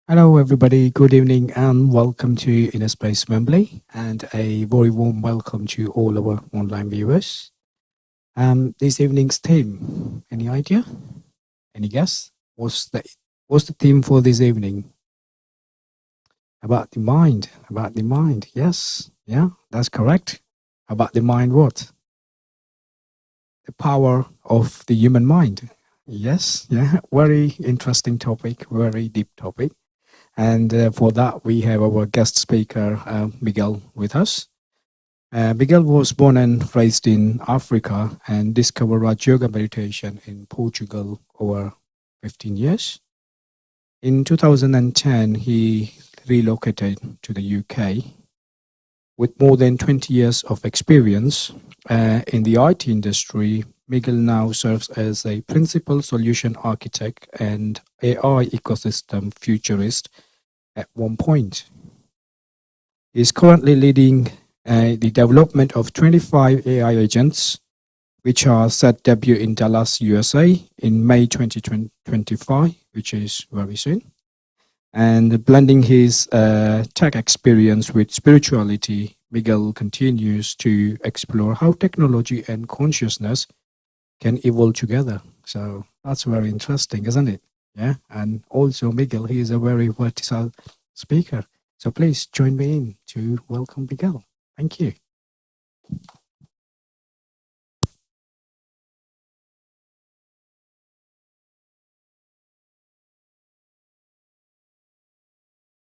Hello, everybody. Good evening, and welcome to Inner Space Wembley, and a very warm welcome to all our online viewers. This evening's theme. Any idea? Any guess? What's the theme for this evening? About the mind. About the mind. Yes. Yeah, that's correct. About the mind. What? The power of the human mind. Yes. Yeah. Very interesting topic. Very deep topic. And for that, we have our guest speaker, Miguel, with us. Miguel was born and raised in Africa and discovered Raj Yoga meditation in Portugal over 15 years. In 2010, he relocated to the UK. With more than 20 years of experience in the IT industry, Miguel now serves as a principal solution architect and AI ecosystem futurist at Onepoint. He is currently leading the development of 25 AI agents, which are set debut in Dallas, USA in May 2025, which is very soon. And blending his tech experience with spirituality, Miguel continues to explore how technology and consciousness can evolve together. So that's very interesting, isn't it? Yeah. And also, Miguel, he is a very versatile speaker. So please join me in to welcome Miguel. Thank you.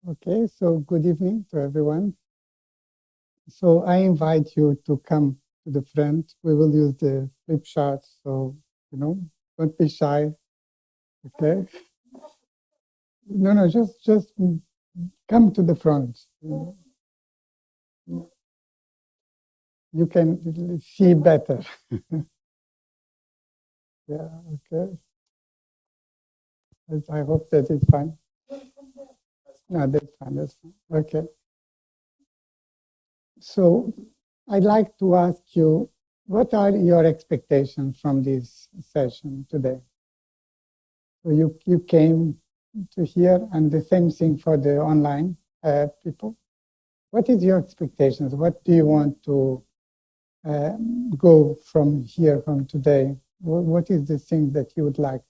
Okay, so good evening to everyone. So I invite you to come to the front. We will use the flip charts, so, don't be shy, okay? No, just come to the front. You can see better. Yeah, okay. I hope that is fine. No, that's fine, okay. So I'd like to ask you, what are your expectations from this session today? So you came to here, and the same thing for the online people. What is your expectations? What do you want to go from here, from today? What is the thing that you would like?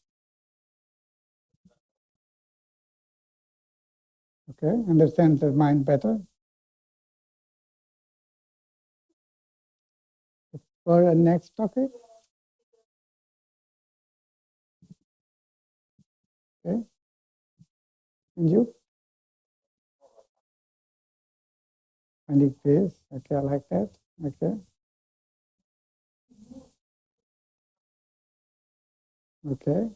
Okay, understand the mind better. For the next topic. Okay, and you? And this. Okay, I like that. Okay. Okay,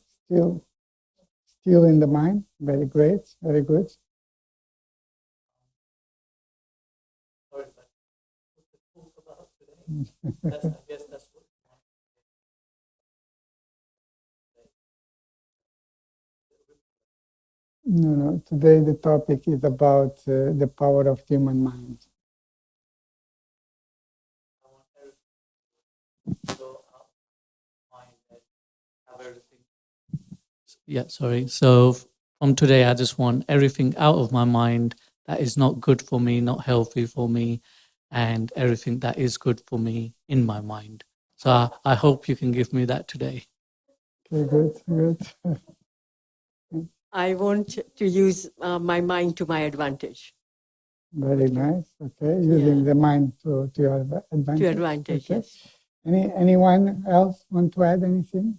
still in the mind. Very great, very good. No. Today the topic is about the power of human mind. Yeah, sorry. So from today, I just want everything out of my mind that is not good for me, not healthy for me, and everything that is good for me in my mind. So I hope you can give me that today. Okay, good. I want to use my mind to my advantage. Very nice. Okay, using the mind to your advantage. To advantage, okay. Yes. Anyone else want to add anything?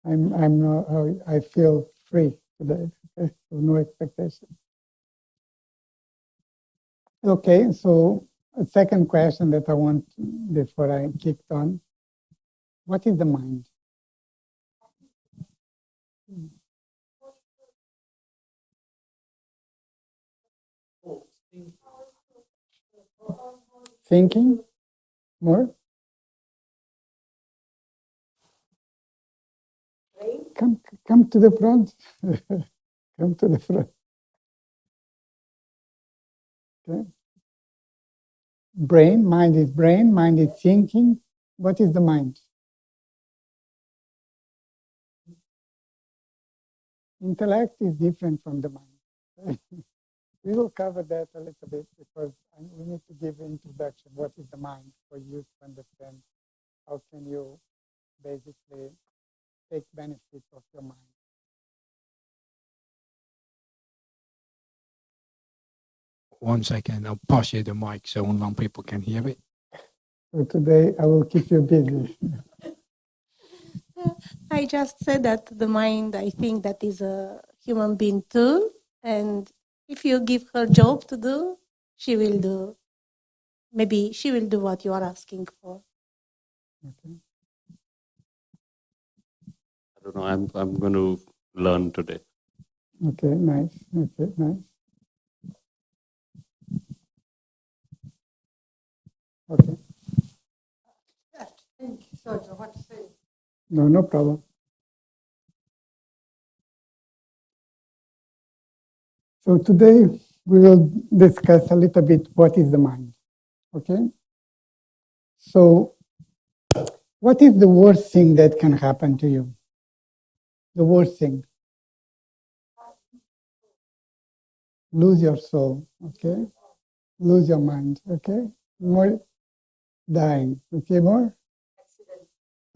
I feel free today. Okay? So no expectation. Okay, so a second question that I want before I kicked on. What is the mind? Thinking more? Come to the front. Come to the front. Okay. Brain, mind is thinking. What is the mind? intellect is different from the mind. We will cover that a little bit because we need to give an introduction. What is the mind for you to understand? How can you basically take benefit of your mind? One second, I'll pass you the mic so online people can hear it. So today I will keep you busy. I just said that the mind, I think that is a human being tool. And if you give her job to do, she will do. Maybe she will do what you are asking for. Okay. I don't know. I'm going to learn today. Okay, nice. Okay, nice. Okay. No problem. So today we will discuss a little bit what is the mind. Okay. So, what is the worst thing that can happen to you? The worst thing. Lose your soul. Okay. Lose your mind. Okay. More dying. Okay. More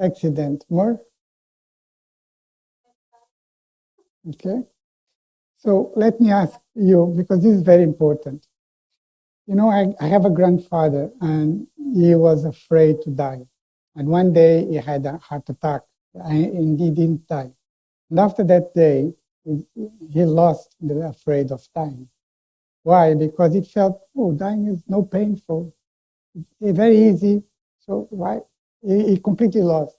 accident. More. Okay. So let me ask you, because this is very important. You know, I have a grandfather and he was afraid to die. And one day he had a heart attack and he didn't die. And after that day, he lost the afraid of dying. Why? Because it felt, oh, dying is no painful. It's very easy. So why? He completely lost.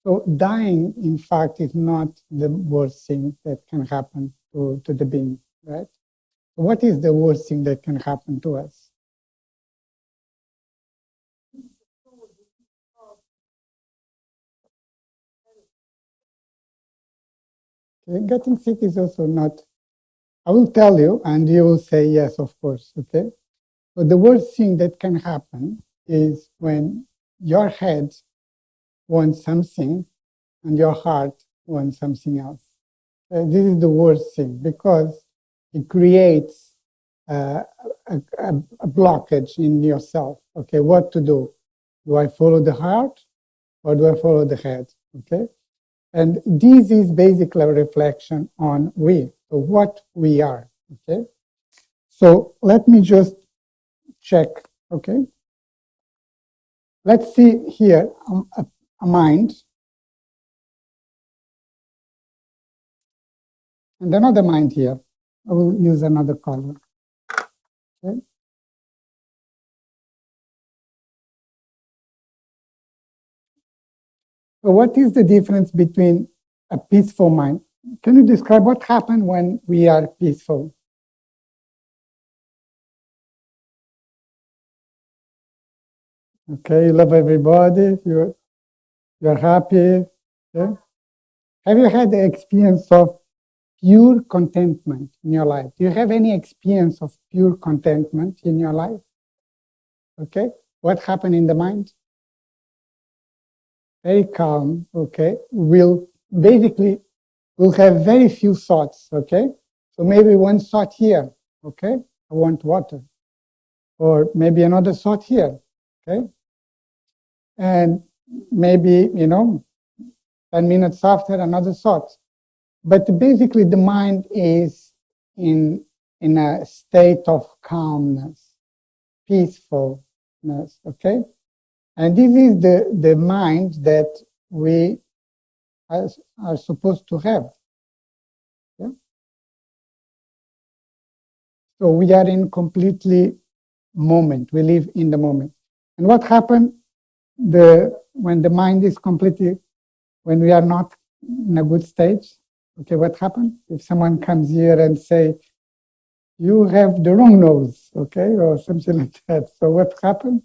So dying, in fact, is not the worst thing that can happen to the being, right? What is the worst thing that can happen to us? Okay, getting sick is also not, I will tell you, and you will say yes, of course, okay? But the worst thing that can happen is when your head wants something and your heart wants something else. This is the worst thing because it creates a blockage in yourself. Okay, what to do? Do I follow the heart or do I follow the head? Okay, and this is basically a reflection on so what we are. Okay, so let me just check. Okay, let's see here a mind and another mind here. I will use another color. Okay. So what is the difference between a peaceful mind? Can you describe what happens when we are peaceful? Okay, you love everybody, you're happy. Okay? Have you had the experience of pure contentment in your life? Do you have any experience of pure contentment in your life? Okay, what happened in the mind? Very calm, okay? We'll have very few thoughts, okay? So maybe one thought here, okay? I want water. Or maybe another thought here, okay? And maybe, 10 minutes after, another thought. But basically, the mind is in a state of calmness, peacefulness, okay? And this is the mind that we are supposed to have. Yeah? So we are in completely moment. We live in the moment. And what happened when the mind is completely, when we are not in a good stage? Okay, what happened? If someone comes here and say, you have the wrong nose, okay, or something like that. So what happened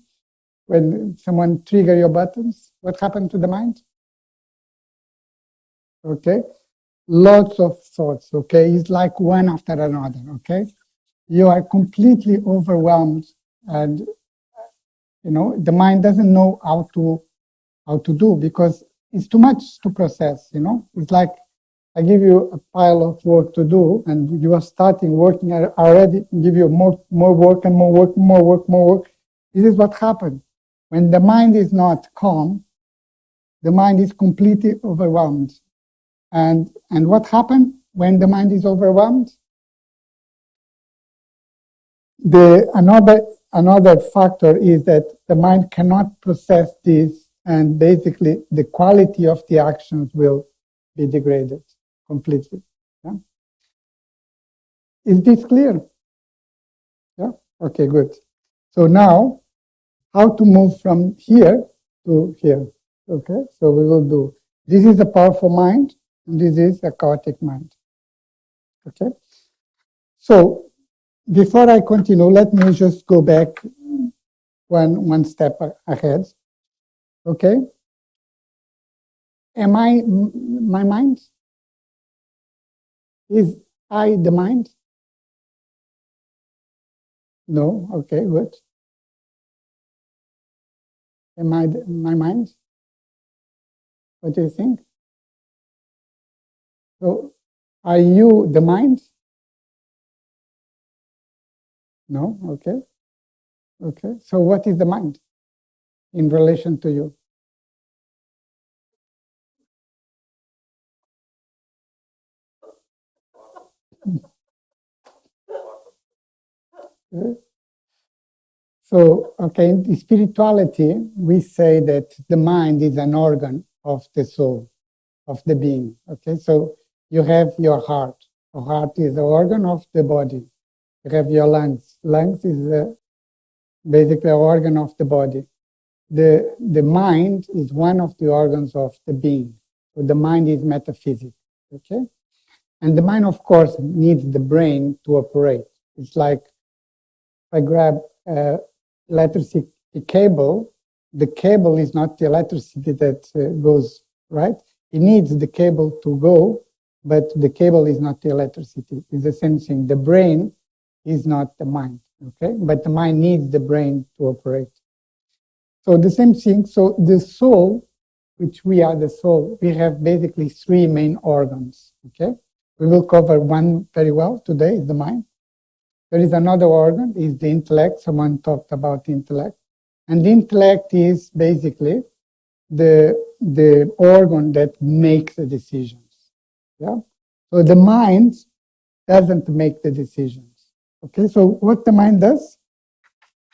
when someone trigger your buttons? What happened to the mind? Okay, lots of thoughts, okay? It's like one after another, okay? You are completely overwhelmed and, the mind doesn't know how to do because it's too much to process, It's like I give you a pile of work to do, and you are starting working. I already give you more work and more work, more work, more work. This is what happens. When the mind is not calm, the mind is completely overwhelmed. And what happens when the mind is overwhelmed? Another factor is that the mind cannot process this, and basically the quality of the actions will be degraded completely. Yeah? Is this clear? Yeah? Okay, good. So now, how to move from here to here? Okay, so we will do, this is a powerful mind, and this is a chaotic mind. Okay, so before I continue, let me just go back one step ahead. Okay, am I my mind? Is I the mind? No. Okay, good. Am I my mind? What do you think? So, are you the mind? No. Okay. Okay. So, what is the mind in relation to you? So, okay, in spirituality, we say that the mind is an organ of the soul, of the being. Okay, so you have your heart. Your heart is the organ of the body. You have your lungs. Lungs is basically an organ of the body. The mind is one of the organs of the being. So the mind is metaphysics. Okay, and the mind, of course, needs the brain to operate. It's like if I grab electricity cable, the cable is not the electricity that goes, right? It needs the cable to go, but the cable is not the electricity. It's the same thing. The brain is not the mind, okay? But the mind needs the brain to operate. So the same thing. So the soul, which we are the soul, we have basically three main organs, okay? We will cover one very well today, is the mind. There is another organ, is the intellect. Someone talked about intellect. And the intellect is basically the organ that makes the decisions. Yeah. So the mind doesn't make the decisions. Okay. So what the mind does?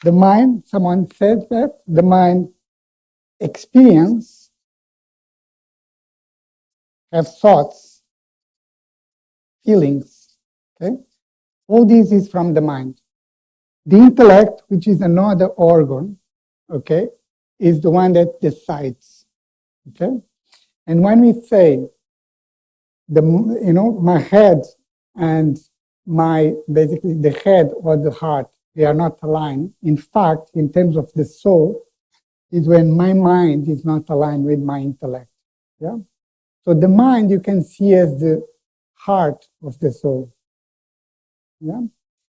The mind, someone said that the mind experience, have thoughts, feelings. Okay. All this is from the mind. The intellect, which is another organ, okay, is the one that decides, okay? And when we say, my head and basically the head or the heart, they are not aligned. In fact, in terms of the soul, is when my mind is not aligned with my intellect, yeah? So the mind you can see as the heart of the soul, yeah?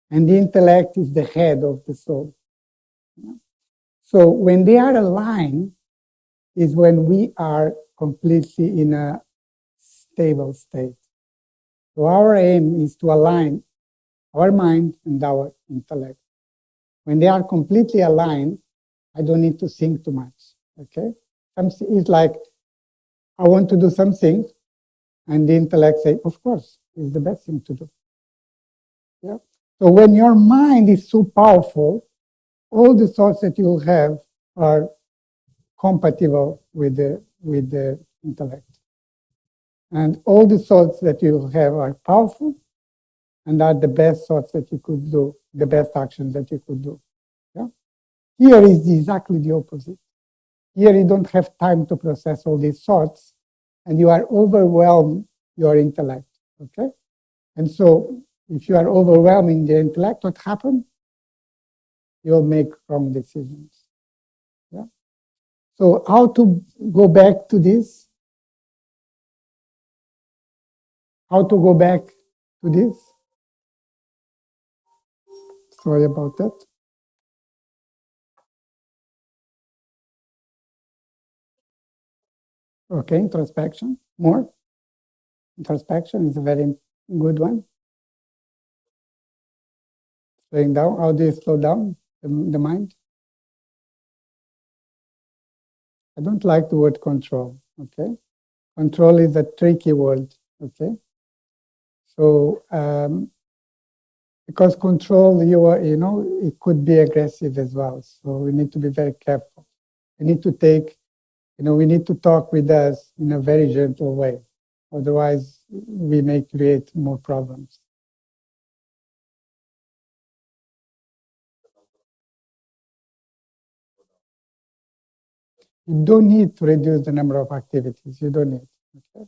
And the intellect is the head of the soul. So when they are aligned is when we are completely in a stable state. So our aim is to align our mind and our intellect. When they are completely aligned, I don't need to think too much, okay? It's like, I want to do something, and the intellect say, of course, it's the best thing to do. Yeah. So when your mind is so powerful, all the thoughts that you have are compatible with the intellect. And all the thoughts that you have are powerful and are the best thoughts that you could do, the best actions that you could do. Yeah? Here is exactly the opposite. Here you don't have time to process all these thoughts, and you are overwhelmed your intellect. Okay? And so if you are overwhelming the intellect, what happens? You'll make wrong decisions. Yeah? So how to go back to this? How to go back to this? Sorry about that. Okay, introspection, more. Introspection is a very good one. Slowing down. How do you slow down the mind? I don't like the word control, okay? Control is a tricky word, okay? So, because control, it could be aggressive as well. So we need to be very careful. We need to take, we need to talk with us in a very gentle way. Otherwise, we may create more problems. You don't need to reduce the number of activities. You don't need. Okay?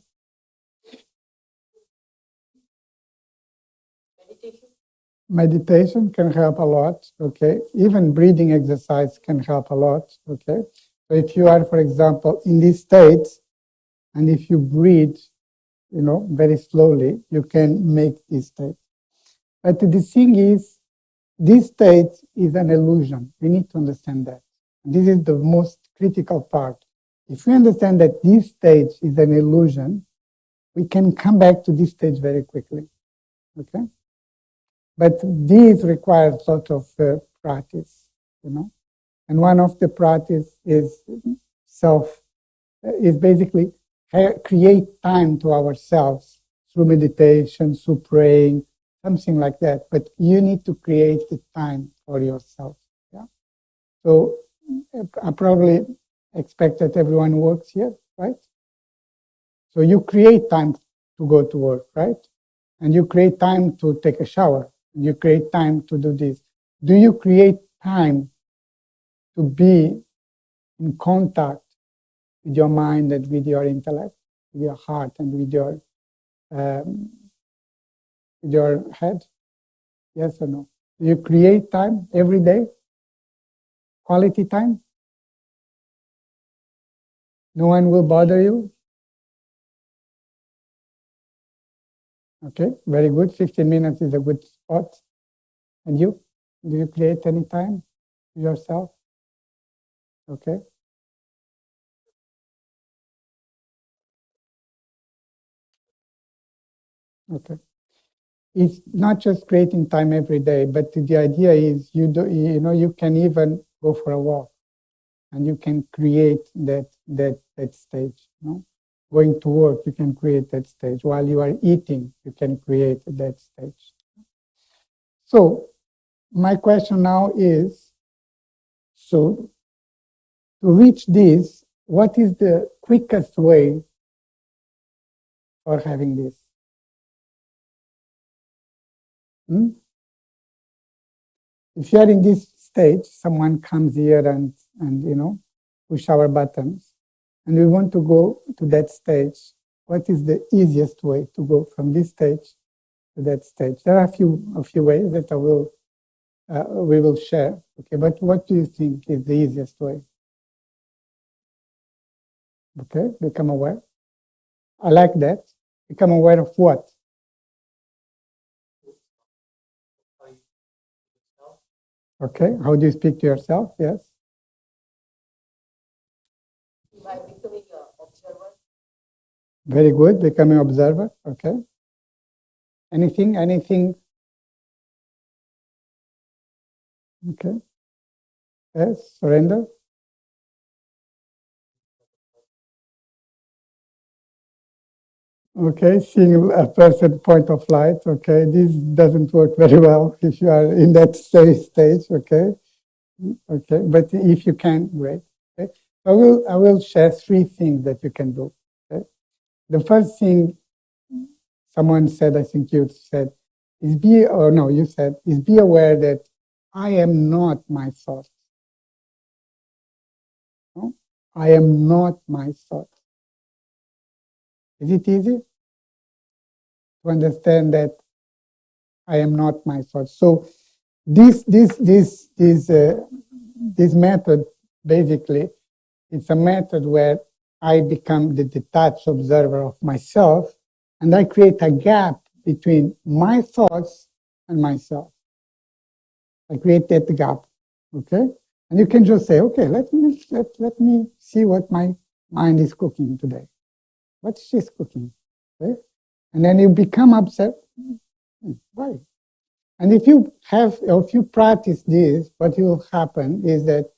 Meditation can help a lot. Okay, even breathing exercise can help a lot. Okay, so if you are, for example, in this state, and if you breathe, very slowly, you can make this state. But the thing is, this state is an illusion. We need to understand that. This is the most critical part. If we understand that this stage is an illusion, we can come back to this stage very quickly. Okay? But this requires a lot of practice, And one of the practice is basically create time to ourselves through meditation, through praying, something like that. But you need to create the time for yourself. Yeah. So I probably expect that everyone works here, right? So you create time to go to work, right? And you create time to take a shower. You create time to do this. Do you create time to be in contact with your mind and with your intellect, with your heart and with your head? Yes or no? Do you create time every day? Quality time? No one will bother you? Okay, very good. 15 minutes is a good spot. And you? Do you create any time yourself? Okay. Okay. It's not just creating time every day, but the idea is you can even go for a walk and you can create that stage. Going to work, you can create that stage. While you are eating, you can create that stage. So my question now is, so to reach this, what is the quickest way for having this? If you are in this stage, someone comes here and push our buttons, and we want to go to that stage. What is the easiest way to go from this stage to that stage? There are a few ways that we will share. Okay, but what do you think is the easiest way? Okay, become aware. I like that. Become aware of what? Okay, how do you speak to yourself? Yes. By becoming an observer. Very good, becoming an observer. Okay. Anything? Okay. Yes, surrender. Okay, seeing a person point of light. Okay, this doesn't work very well if you are in that stage. Okay, okay, but if you can, great. Okay, I will share 3 things that you can do. Okay, the first thing someone said, I think you said, is be aware that I am not my thoughts. No? I am not my thoughts. Is it easy to understand that I am not my thoughts? So this method, basically, it's a method where I become the detached observer of myself, and I create a gap between my thoughts and myself. I create that gap, okay? And you can just say, okay, let me see what my mind is cooking today. What is she cooking? Okay? And then you become upset. Why? And if you practice this, what will happen is that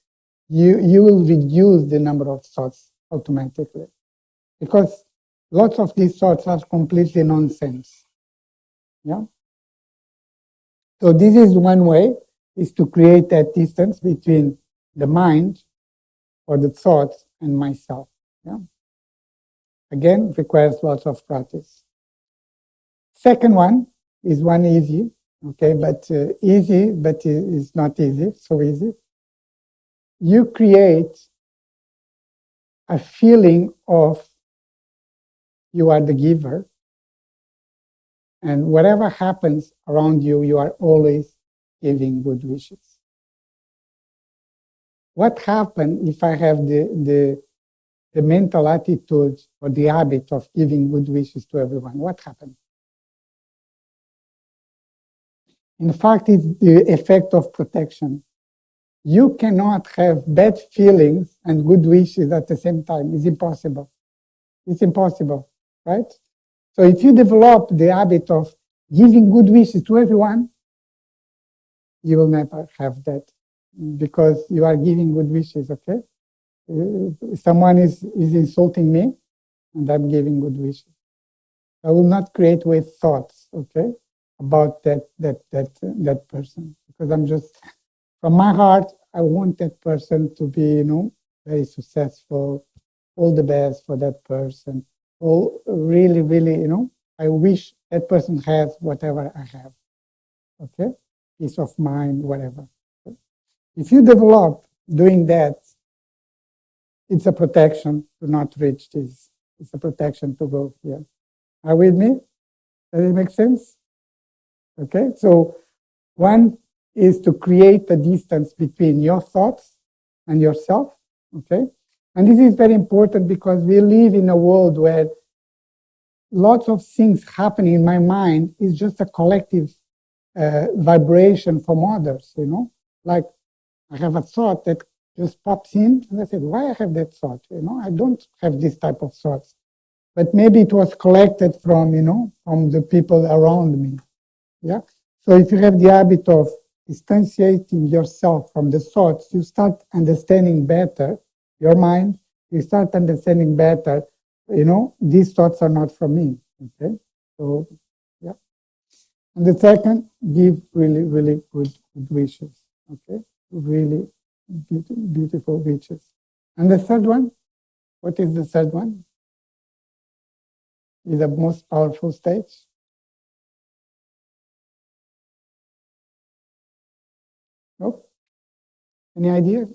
you will reduce the number of thoughts automatically, because lots of these thoughts are completely nonsense. Yeah. So this is one way, is to create that distance between the mind or the thoughts and myself. Yeah. Again, requires lots of practice. Second one is one easy, okay, but easy, but it's not easy, so easy. You create a feeling of you are the giver, and whatever happens around you, you are always giving good wishes. What happens if I have the mental attitude or the habit of giving good wishes to everyone? What happens? In fact, it's the effect of protection. You cannot have bad feelings and good wishes at the same time. It's impossible. It's impossible, right? So if you develop the habit of giving good wishes to everyone, you will never have that, because you are giving good wishes, okay? Someone is insulting me, and I'm giving good wishes. I will not create with thoughts, okay, about that person, because I'm just, from my heart, I want that person to be, very successful, all the best for that person. All really, really, I wish that person has whatever I have, okay? Peace of mind, whatever. If you develop doing that, it's a protection to not reach this. It's a protection to go here. Are you with me? Does it make sense? Okay, so one is to create a distance between your thoughts and yourself, okay? And this is very important because we live in a world where lots of things happening in my mind is just a collective vibration from others, Like I have a thought that just pops in, and I said, why I have that thought? I don't have this type of thoughts. But maybe it was collected from, from the people around me. Yeah. So if you have the habit of distanciating yourself from the thoughts, you start understanding better your mind. You start understanding better, these thoughts are not from me. Okay. So, yeah. And the second, give really, really good wishes. Okay. Really beautiful wishes. And the third one, what is the third one? Is the most powerful stage. Nope. Any idea?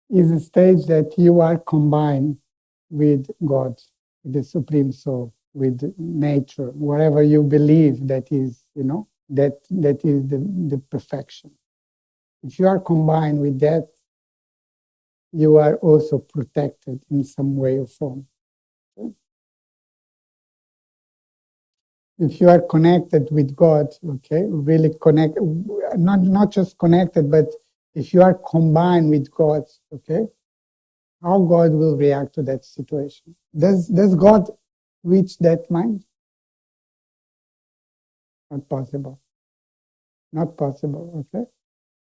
Is a stage that you are combined with God, with the Supreme Soul, with nature, whatever you believe that is, that is the perfection. If you are combined with that, you are also protected in some way or form. Okay? If you are connected with God, okay, really connect, not just connected, but if you are combined with God, okay, how God will react to that situation. Does God reach that mind? Not possible. Not possible, okay?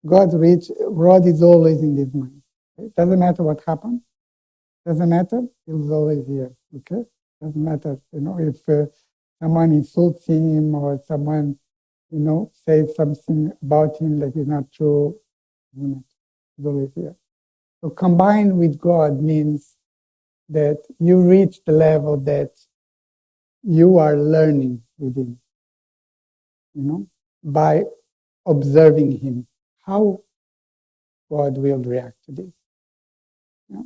God is always in this mind. Okay? Doesn't matter what happens. Doesn't matter, He's always here, okay? Doesn't matter, if someone insults him or someone, says something about him that is not true, doesn't matter. He's always here. So combined with God means that you reach the level that you are learning with Him, by observing Him, how God will react to this. Yeah.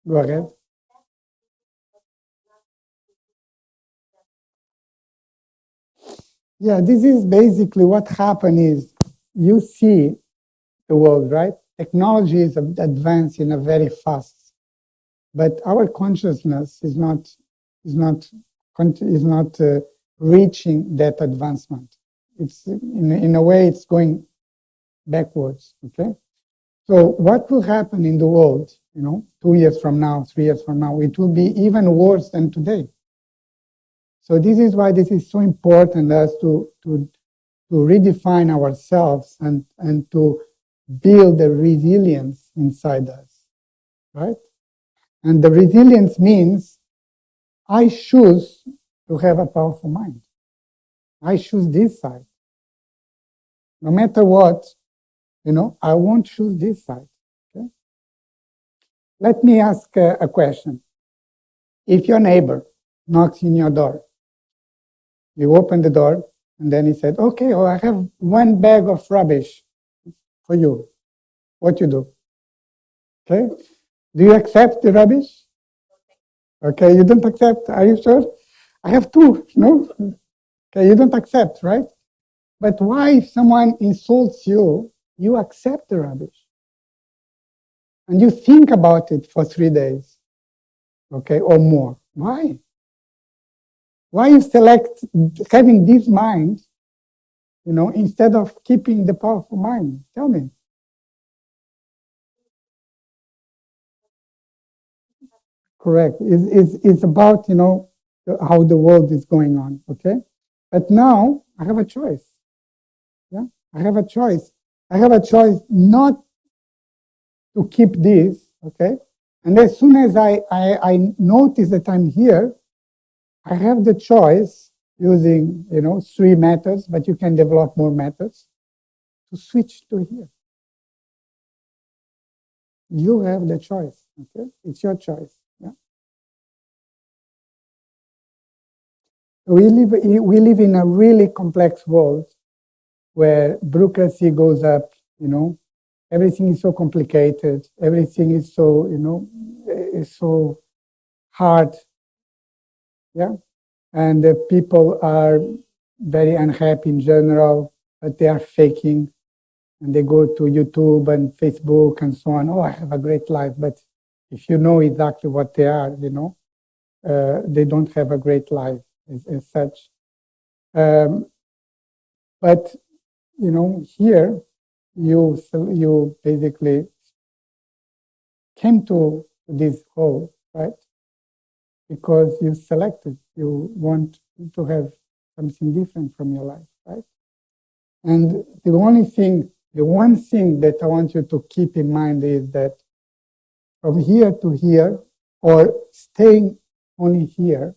Go ahead. Yeah, this is basically what happened is you see the world, right? Technology is advancing very fast, but our consciousness is not reaching that advancement. It's in a way it's going backwards, okay? So what will happen in the world, 2 years from now, 3 years from now, it will be even worse than today. So this is why this is so important as to redefine ourselves and to build the resilience inside us, right? And the resilience means I choose to have a powerful mind. I choose this side. No matter what, I won't choose this side. Okay? Let me ask a question. If your neighbor knocks in your door, you open the door, and then he said, okay, I have one bag of rubbish for you. What you do? Okay? Do you accept the rubbish? Okay, you don't accept. Are you sure? I have two, no? Okay, you don't accept, right? But why, if someone insults you, you accept the rubbish? And you think about it for 3 days, okay, or more. Why? Why you select having this mind, instead of keeping the powerful mind? Tell me. Correct. It's about, how the world is going on, okay? But now I have a choice. Yeah, I have a choice. I have a choice not to keep this, okay? And as soon as I notice that I'm here, I have the choice using, 3 methods, but you can develop more methods to switch to here. You have the choice, okay? It's your choice. Yeah. We live in a really complex world where bureaucracy goes up, everything is so complicated, everything is so, is so hard. Yeah. And the people are very unhappy in general, but they are faking. And they go to YouTube and Facebook and so on. Oh, I have a great life. But if you know exactly what they are, they don't have a great life as such. But, here you basically came to this goal, right? Because you selected, you want to have something different from your life, right? And the one thing that I want you to keep in mind is that from here to here, or staying only here,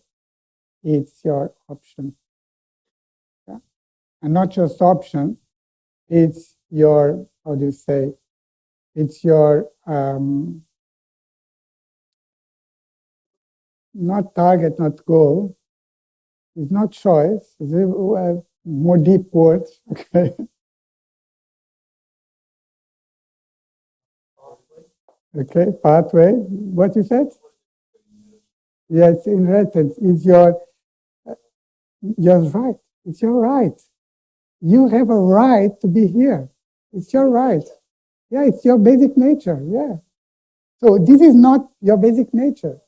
it's your option. Yeah? And not just option, it's your, how do you say, it's your, not target, not goal. It's not choice. It's more deep words, okay? Okay, pathway. What you said? Yes, inheritance. It's your right. It's your right. You have a right to be here. It's your right. Yeah, it's your basic nature. Yeah. So this is not your basic nature.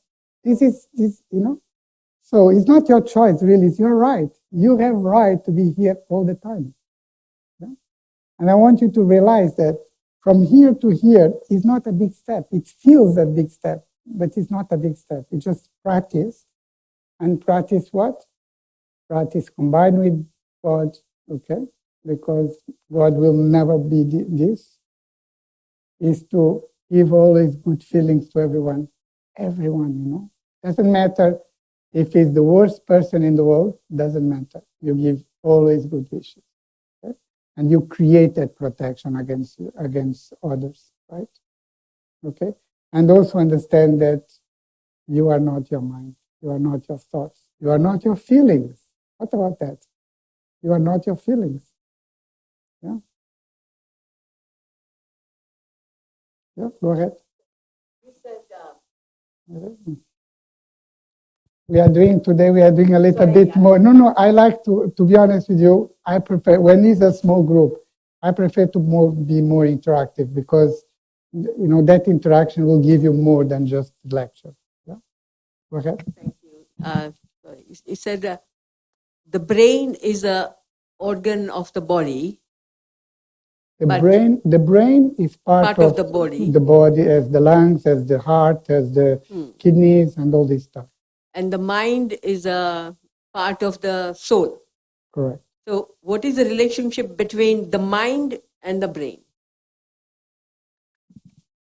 This, so it's not your choice, really. It's your right. You have right to be here all the time. Yeah? And I want you to realize that from here to here is not a big step. It feels a big step, but it's not a big step. It's just practice. And practice what? Practice combined with God, okay? Because God will never be this, is to give always good feelings to everyone. Everyone, Doesn't matter if he's the worst person in the world, doesn't matter. You give always good wishes. Okay? And you create that protection against others, right? Okay? And also understand that you are not your mind. You are not your thoughts. You are not your feelings. What about that? You are not your feelings. Yeah? Yeah, go ahead. You said, we are doing a little bit more. No, I like to be honest with you, I prefer, when it's a small group, I prefer to be more interactive because, that interaction will give you more than just lecture. Yeah? Go ahead. Thank you. You said the brain is a organ of the body, The brain is part of the body. The body, as the lungs, as the heart, as the kidneys, and all this stuff. And the mind is a part of the soul. Correct. So, what is the relationship between the mind and the brain?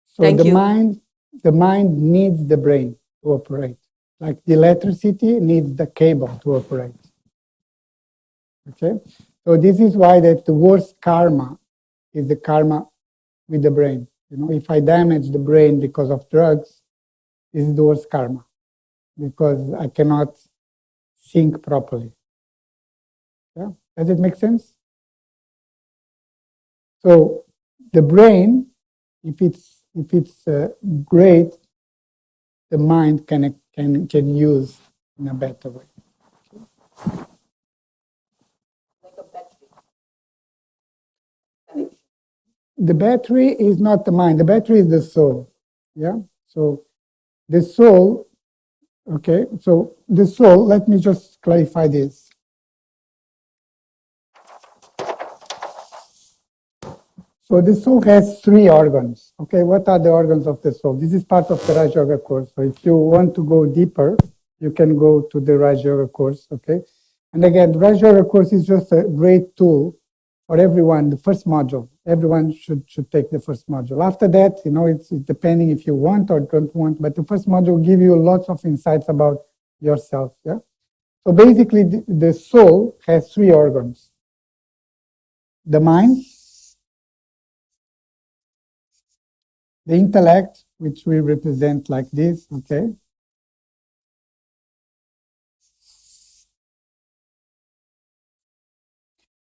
So the mind needs the brain to operate. Like the electricity needs the cable to operate. Okay? So this is why that the worst karma is the karma with the brain. You know, if I damage the brain because of drugs, this is the worst karma because I cannot think properly. Yeah? Does it make sense? So the brain, if it's great, the mind can use in a better way. Like a battery. The battery is not the mind. The battery is the soul. Yeah. So the soul. Okay. So the soul. Let me just clarify this. So the soul has 3 organs. Okay, what are the organs of the soul? This is part of the Raj Yoga course. So if you want to go deeper, you can go to the Raj Yoga course. Okay, and again, the Raj Yoga course is just a great tool for everyone. The first module, everyone should take the first module. After that, you know, it's depending if you want or don't want. But the first module will give you lots of insights about yourself. Yeah. So basically, the soul has 3 organs: the mind, the intellect, which we represent like this, okay?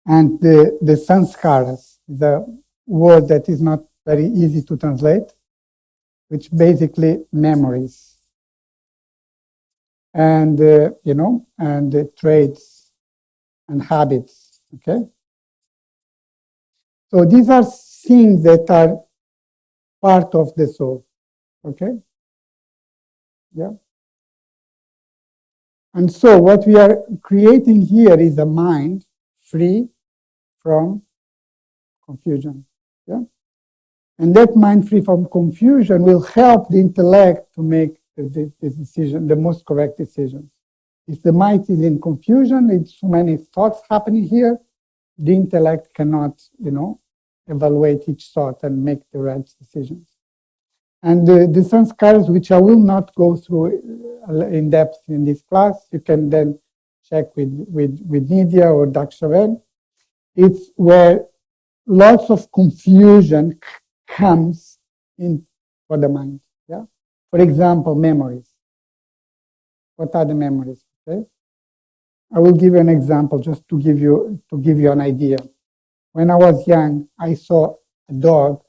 And the sanskaras, the word that is not very easy to translate, which basically memories. And, you know, and the traits and habits, okay? So these are things that are part of the soul, okay? Yeah. And so what we are creating here is a mind free from confusion. Yeah? And that mind free from confusion will help the intellect to make the decision, the most correct decisions. If the mind is in confusion, it's so many thoughts happening here, the intellect cannot, you know, evaluate each thought and make the right decisions. And the sanskaras, which I will not go through in depth in this class, you can then check with Nidia or Dakshaven. It's where lots of confusion comes in for the mind. Yeah. For example, memories. What are the memories? Okay. I will give you an example just to give you an idea. When I was young, I saw a dog,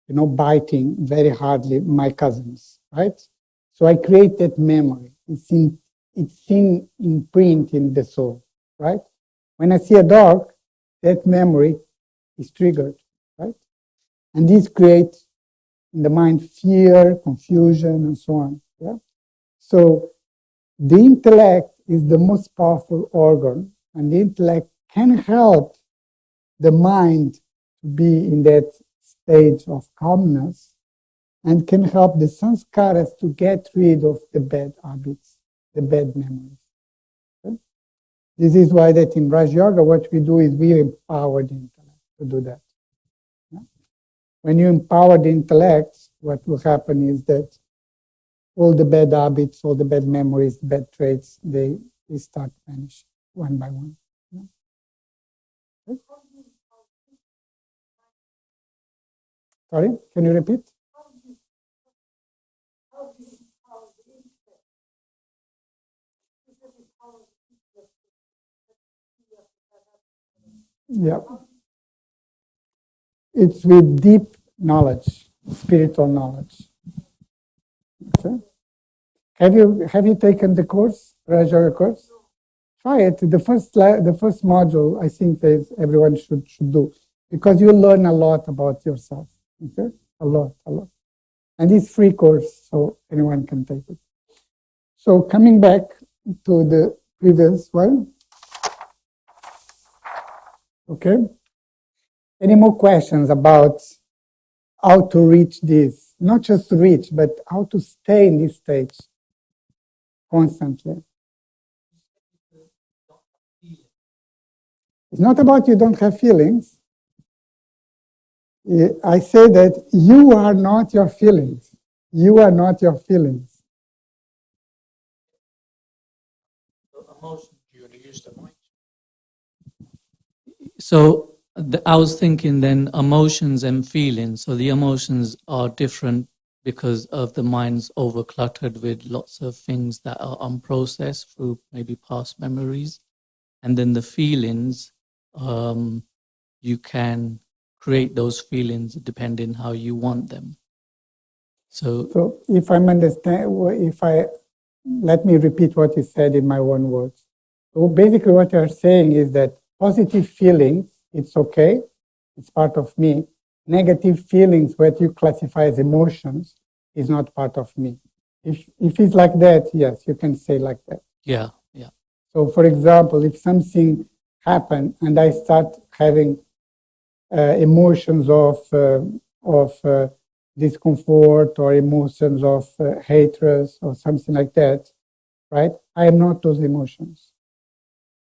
you know, biting very hardly my cousins, right? So I created memory. It's imprint in the soul, right? When I see a dog, that memory is triggered, right? And this creates in the mind fear, confusion, and so on. Yeah. So the intellect is the most powerful organ, and the intellect can help the mind to be in that stage of calmness and can help the sanskaras to get rid of the bad habits, the bad memories. Okay? This is why that in Raj Yoga, what we do is we empower the intellect to do that. Yeah? When you empower the intellect, what will happen is that all the bad habits, all the bad memories, bad traits, they start vanishing one by one. Yeah? Okay? Sorry, can you repeat? Yeah. It's with deep knowledge, spiritual knowledge. Okay. Have you taken the course, Raj Yoga course? Try it. The first module, I think that everyone should do, because you learn a lot about yourself. Okay, a lot. And it's free course, so anyone can take it. So coming back to the previous one. Okay. Any more questions about how to reach this? Not just to reach, but how to stay in this stage constantly. It's not about you don't have feelings. I say that you are not your feelings. You are not your feelings. So I was thinking then emotions and feelings. So the emotions are different because of the mind's overcluttered with lots of things that are unprocessed through maybe past memories. And then the feelings, you can create those feelings depending how you want them. So if I'm let me repeat what you said in my own words. So basically what you're saying is that positive feelings, it's okay, it's part of me. Negative feelings, what you classify as emotions, is not part of me. If it's like that, yes, you can say like that. Yeah. So for example, if something happened and I start having emotions of discomfort or emotions of hatred or something like that, right? I am not those emotions.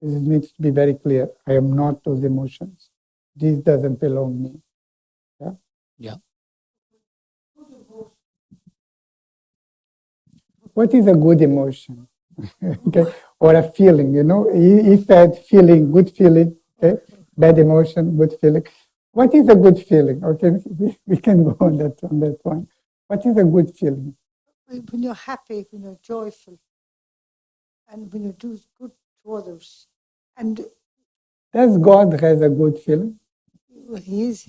This needs to be very clear. I am not those emotions. This doesn't belong to me. Yeah. What is a good emotion? Okay, or a feeling, he said feeling, good feeling, okay, bad emotion, good feeling. What is a good feeling? Okay, we can go on that one. What is a good feeling? When you're happy, when you're joyful, and when you do good to others. And does God has a good feeling? He's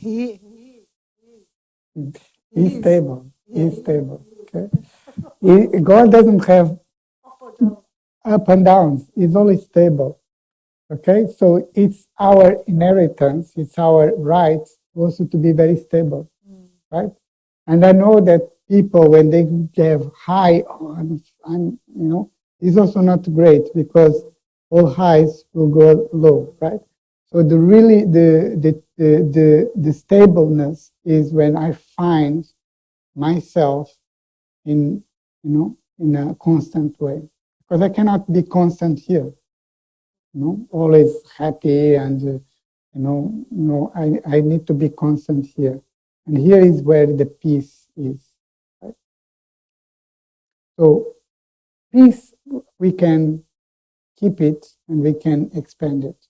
stable. He's stable. Okay. God doesn't have up and downs. He's always stable. Okay, so it's our inheritance, it's our right also to be very stable, right? And I know that people, when they have high on, it's also not great because all highs will go low, right? So the stableness is when I find myself in a constant way, because I cannot be constant here. Always happy and, I need to be constant here. And here is where the peace is. Right? So peace, we can keep it and we can expand it.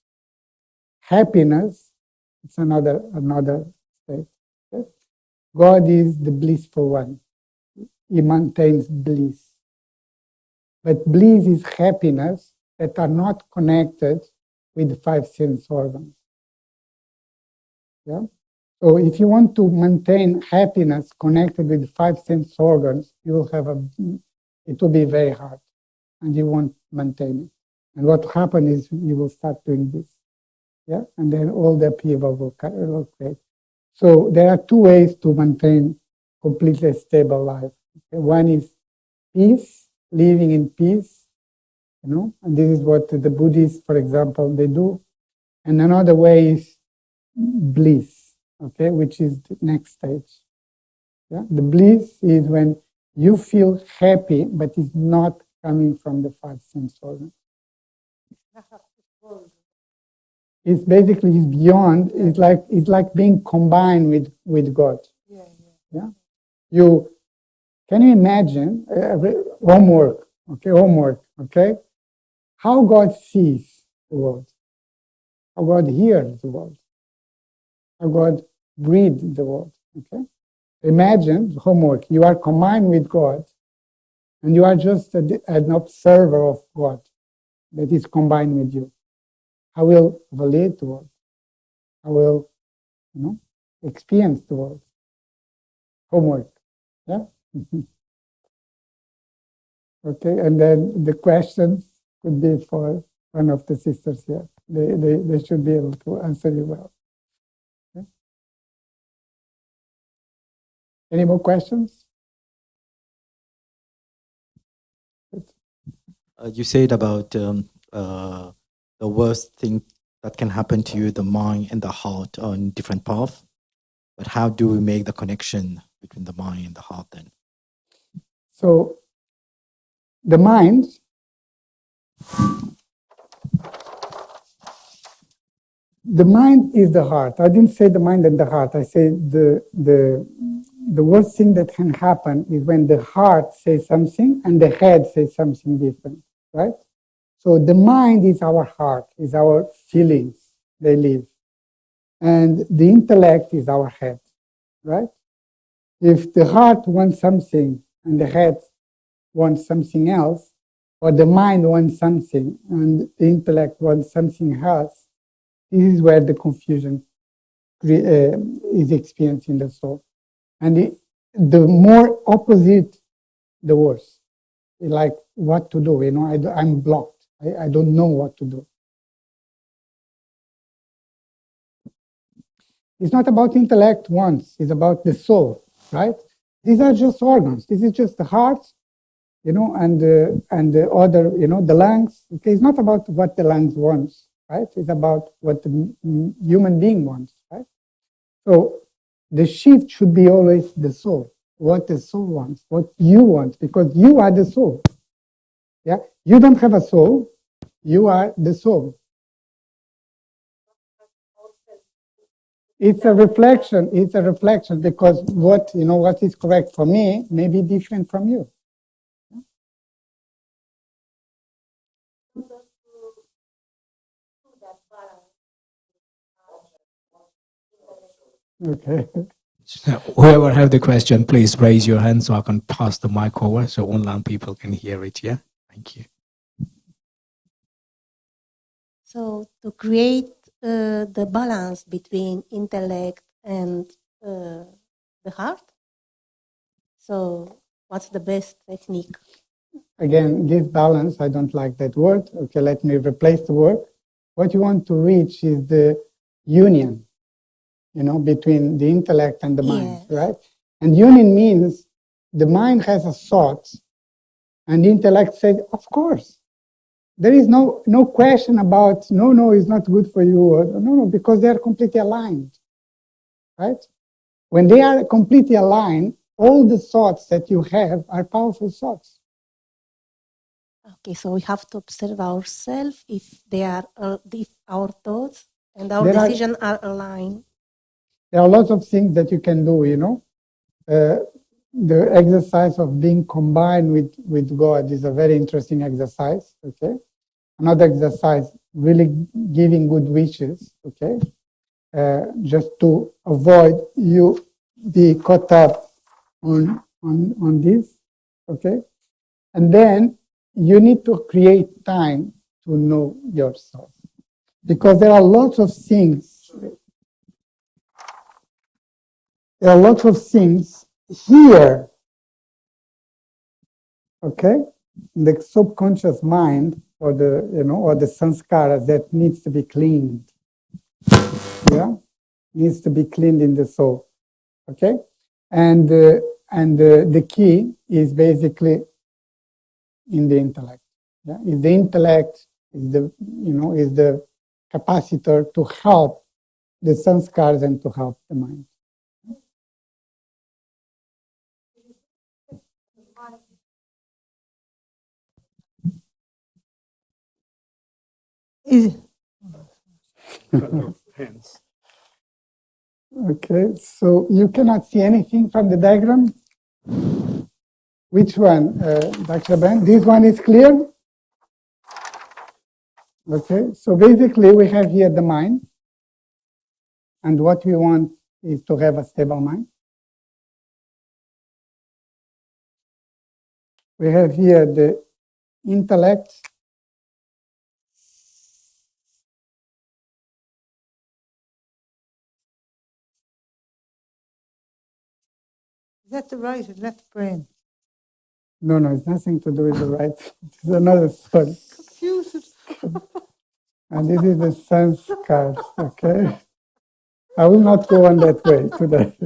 Happiness, it's another state. Okay? God is the blissful one. He maintains bliss. But bliss is happiness that are not connected with the five sense organs. Yeah. So if you want to maintain happiness connected with the five sense organs, you will it will be very hard, and you won't maintain it. And what will happen is you will start doing this, yeah, and then all the upheaval will create. So there are two ways to maintain completely stable life. Okay? One is peace, living in peace, and this is what the Buddhists, for example, they do. And another way is bliss, okay, which is the next stage. Yeah? The bliss is when you feel happy, but it's not coming from the five sense organs. It's basically beyond. It's like being combined with God. Yeah. Can you imagine homework? Okay. How God sees the world, how God hears the world, how God breathes the world. Okay. Imagine homework. You are combined with God, and you are just an observer of God that is combined with you. I will evaluate the world. I will, experience the world. Homework. Yeah. Okay. And then the questions could be for one of the sisters here. They should be able to answer you well. Okay. Any more questions? You said about the worst thing that can happen to you, the mind and the heart, on different paths. But how do we make the connection between the mind and the heart then? So the mind, is the heart. I didn't say the mind and the heart. I say the worst thing that can happen is when the heart says something and the head says something different, right? So the mind is our heart, is our feelings, they live. And the intellect is our head, right? If the heart wants something and the head wants something else, or the mind wants something and the intellect wants something else, this is where the confusion is experienced in the soul. And the more opposite, the worse. Like what to do, I'm blocked. I don't know what to do. It's not about intellect once, it's about the soul, right? These are just organs. This is just the heart, and the other, the lungs. Okay, it's not about what the lungs wants, right? It's about what the human being wants, right? So the shift should be always the soul, what the soul wants, what you want, because you are the soul. Yeah, you don't have a soul, you are the soul. It's a reflection. It's a reflection because what is correct for me may be different from you. Okay. So whoever have the question, please raise your hand so I can pass the mic over so online people can hear it. Yeah, thank you. So to create the balance between intellect and the heart. So what's the best technique? Again, this balance, I don't like that word. Okay, let me replace the word. What you want to reach is the union, between the intellect and the mind, right? And union means the mind has a thought and the intellect says, of course. There is no question about, no, it's not good for you. Or, no, because they are completely aligned, right? When they are completely aligned, all the thoughts that you have are powerful thoughts. Okay, so we have to observe ourselves if our thoughts and our decisions are aligned. There are lots of things that you can do, the exercise of being combined with God is a very interesting exercise, okay? Another exercise, really giving good wishes, okay? Just to avoid you be caught up on this, okay? And then you need to create time to know yourself. Because there are lots of things, here, okay? The subconscious mind or the sanskara that needs to be cleaned. Yeah? Needs to be cleaned in the soul. Okay? And the key is basically in the intellect. Yeah? Is the intellect, is the capacitor to help the sanskars and to help the mind. Okay, so you cannot see anything from the diagram? Which one, Dr. Ben? This one is clear? Okay, so basically we have here the mind, and what we want is to have a stable mind. We have here the intellect. Is that the right and left brain? No, it's nothing to do with the right. This is another story. Confused. And this is the sense cards, okay? I will not go on that way today.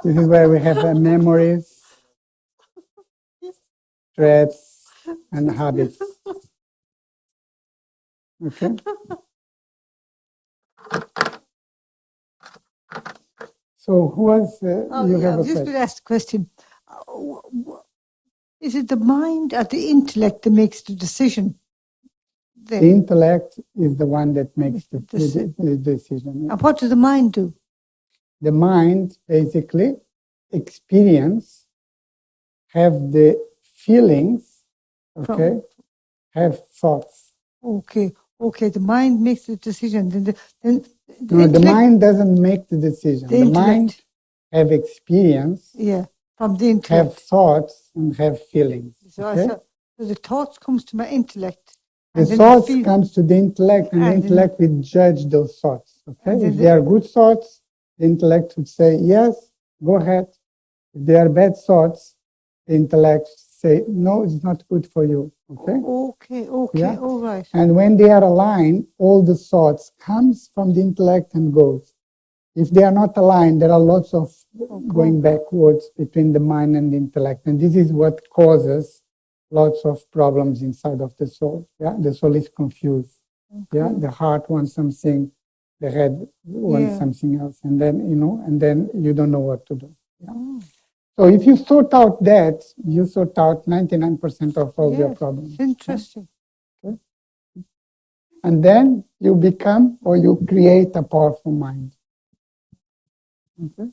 This is where we have memories, threats, and habits. Okay? So who was, you yeah, have I a was just question? going to ask the question. Is it the mind or the intellect that makes the decision? The intellect is the one that makes the decision. And what does the mind do? The mind basically experience, have the feelings, okay, have thoughts. Okay, the mind makes the decision. Then the mind doesn't make the decision. The mind have experience, from the intellect. Have thoughts and have feelings. Okay? So the thoughts comes to my intellect. The thoughts comes to the intellect, and the intellect will judge those thoughts. Okay, if they are good thoughts, the intellect would say yes, go ahead. If they are bad thoughts, the intellect say no, it's not good for you. Okay. Okay, all right. And when they are aligned, all the thoughts comes from the intellect and goes. If they are not aligned, there are lots of going backwards between the mind and the intellect, and this is what causes lots of problems inside of the soul. Yeah, the soul is confused. Yeah, the heart wants something, the head wants something else, and then you don't know what to do. Yeah. So if you sort out that, you sort out 99% of all your problems. Interesting. Okay? And then you become or you create a powerful mind. Okay.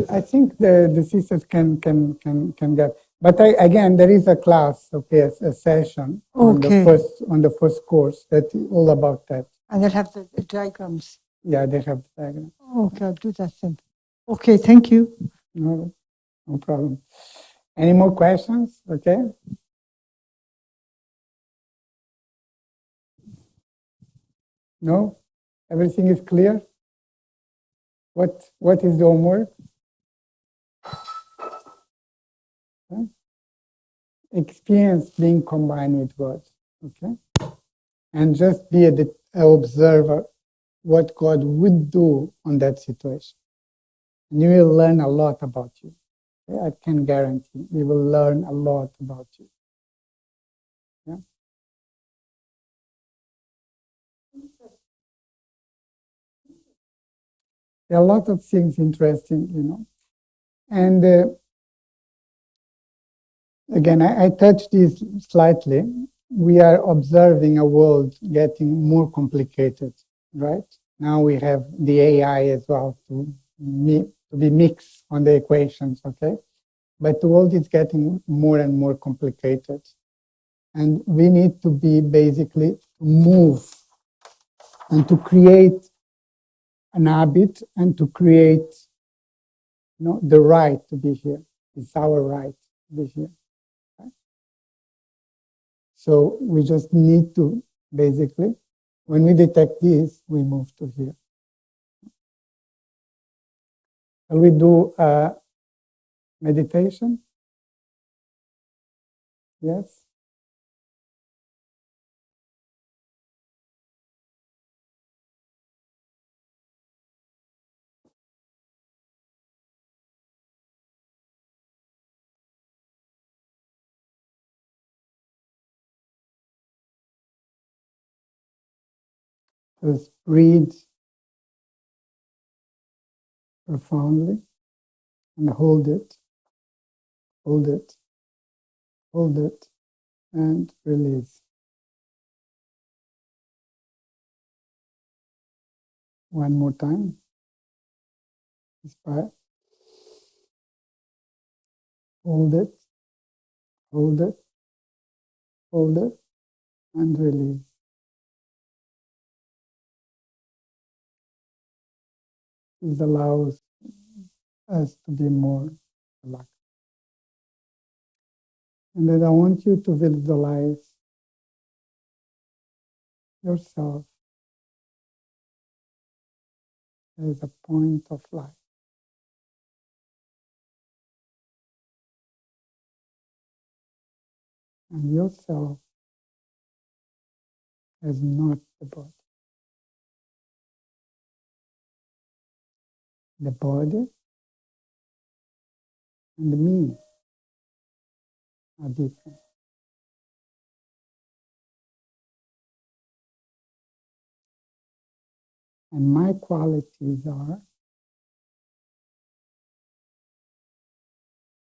I think the sisters can get, but again, there is a class, a session on the first course that's all about that. And they'll have the diagrams. Yeah, they have the diagram. Okay, I'll do that then. Okay, thank you. No problem. Any more questions? Okay. No? Everything is clear? What is the homework? Experience being combined with God. Okay? And just be an observer what God would do on that situation. And you will learn a lot about you. Okay? I can guarantee you will learn a lot about you. Yeah? There are a lot of things interesting, And again, I touched this slightly. We are observing a world getting more complicated, right? Now we have the AI as well to be mixed on the equations, okay? But the world is getting more and more complicated. And we need to be basically move and to create an habit and to create the right to be here. It's our right to be here. Right? So we just need to basically, when we detect this, we move to here. Shall we do meditation? Yes? Just breathe profoundly and hold it, hold it, hold it, and release. One more time. Inspire. Hold it, hold it, hold it, and release. This allows us to be more relaxed. And then I want you to visualize yourself as a point of light. And yourself as not the body. The body and the me are different. And my qualities are: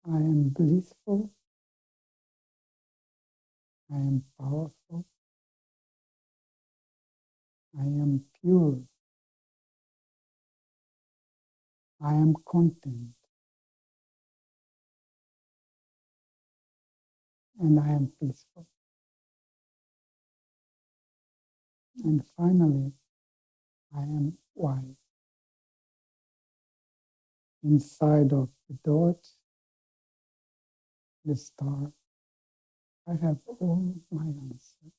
I am blissful, I am powerful, I am pure, I am content, and I am peaceful. And finally, I am wise. Inside of the dot, the star, I have all my answers.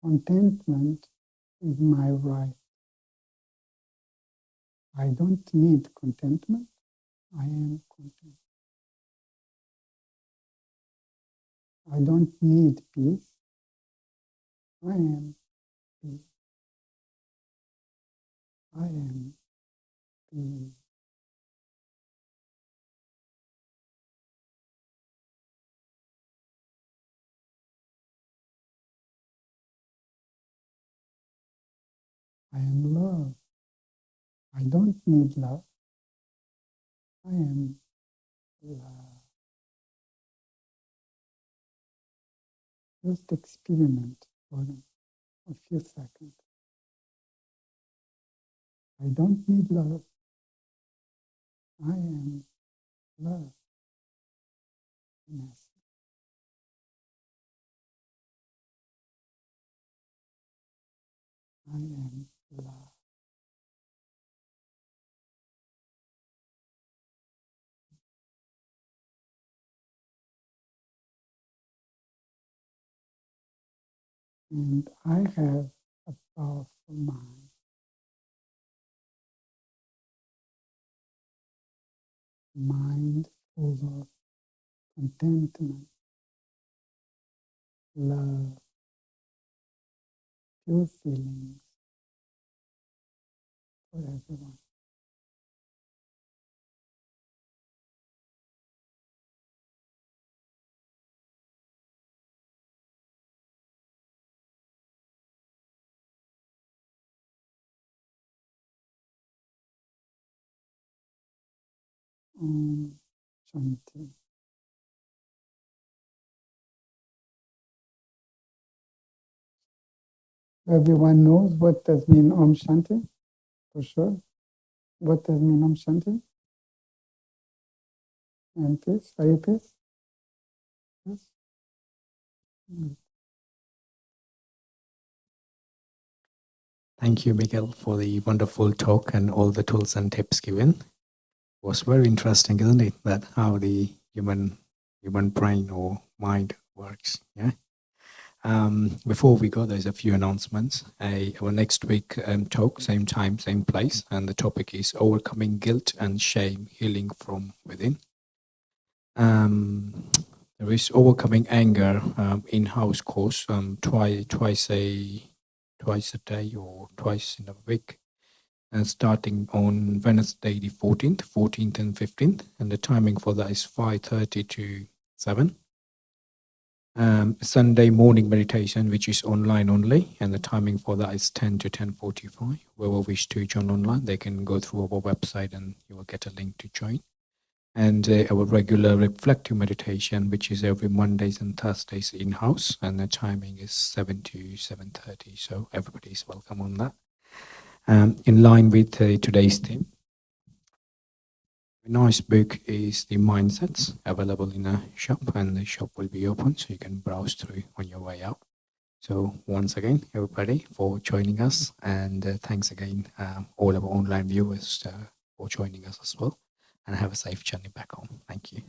Contentment is my right. I don't need contentment. I am content. I don't need peace. I am peace. I am peace. I am love. I don't need love. I am love. Just experiment for a few seconds. I don't need love. I am love. Yes. I am love. And I have a powerful mind. Mind full of contentment, love, pure feelings for everyone. Shanti. Everyone knows what does mean Om Shanti, for sure. What does mean Om Shanti? And peace, are you peace? Yes. Thank you, Miguel, for the wonderful talk and all the tools and tips given. It was very interesting, isn't it? That how the human brain or mind works. Yeah. Before we go, there's a few announcements. Our next week talk, same time, same place, and the topic is overcoming guilt and shame, healing from within. There is overcoming anger in-house course twice a day or twice in a week, and starting on Wednesday the 14th and 15th, and the timing for that is 5:30 to 7. Sunday morning meditation, which is online only, and the timing for that is 10 to 10:45. Whoever wish to join online, they can go through our website and you will get a link to join. And our regular reflective meditation, which is every Mondays and Thursdays in-house, and the timing is 7 to 7:30. So everybody is welcome on that. In line with today's theme, a nice book is The Mindsets, available in a shop, and the shop will be open so you can browse through on your way out. So once again, everybody, for joining us, and thanks again, all our online viewers for joining us as well, and have a safe journey back home. Thank you.